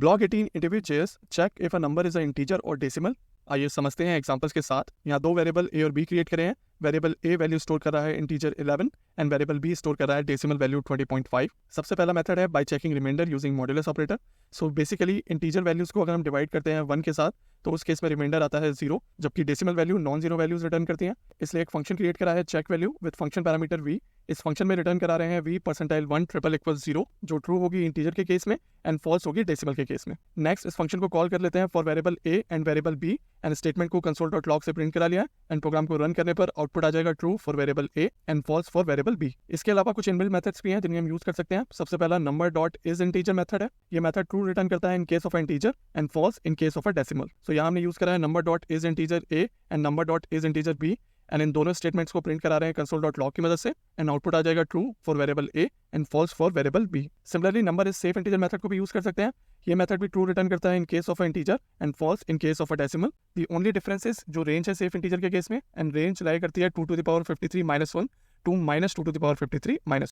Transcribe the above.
Block 18 interview chairs check if a number is a integer और decimal. आइए समझते हैं एग्जांपल्स के साथ। यहाँ दो वेरिएबल ए और बी क्रिएट करे हैं। वेरिएबल ए वैल्यू स्टोर कर रहा है integer 11 and variable B store कर रहा है डेसिमल वैल्यू 20.5। सबसे पहला मेथड है by checking remainder using modulus operator. So basically integer values को अगर हम डिवाइड करते हैं 1 के साथ तो उस केस में रिमाइंडर आता है 0, जबकि decimal value non zero values return करती हैं। इसलिए एक फंक्शन क्रिएट करा है check value with function parameter v। इस फंक्शन में रिटर्न करा रहे हैं v परसेंटाइल 1 ट्रिपल इक्वल 0, जो ट्रू होगी इंटीजर के केस में एंड फॉल्स होगी डेसिमल के केस में। नेक्स्ट इस फंक्शन को कॉल कर लेते हैं for variable a and variable b and statement को console.log से प्रिंट करा लिया एंड प्रोग्राम को रन करने पर आउटपुट आ जाएगा true for variable a and false for variable b। इसके अलावा कुछ इनबिल्ट मेथड्स भी हैं जिन्हें हम यूज कर सकते हैं। सबसे पहला number dot is integer method है। ये मेथड ट्रू रिटर्न करता है in case of integer and false in case of a decimal. So यहाँ हमने यूज करा है number dot is integer a and number dot is integer b and इन दोनों स्टेटमेंट्स को प्रिंट करा रहे हैं console.log की मदद से एंड आउटपुट आ जाएगा true for variable a and false for variable b। Similarly number is safe integer method को भी यूज कर सकते हैं। ये मेथड भी ट्रू रिटर्न करता है in case of a integer and false in case of a decimal. The only difference is जो रेंज है सेफ इंटीजर के केस में एंड रेंज लाई करती है 2 to the power 53 - 1 to -2 to the power 53 - 1।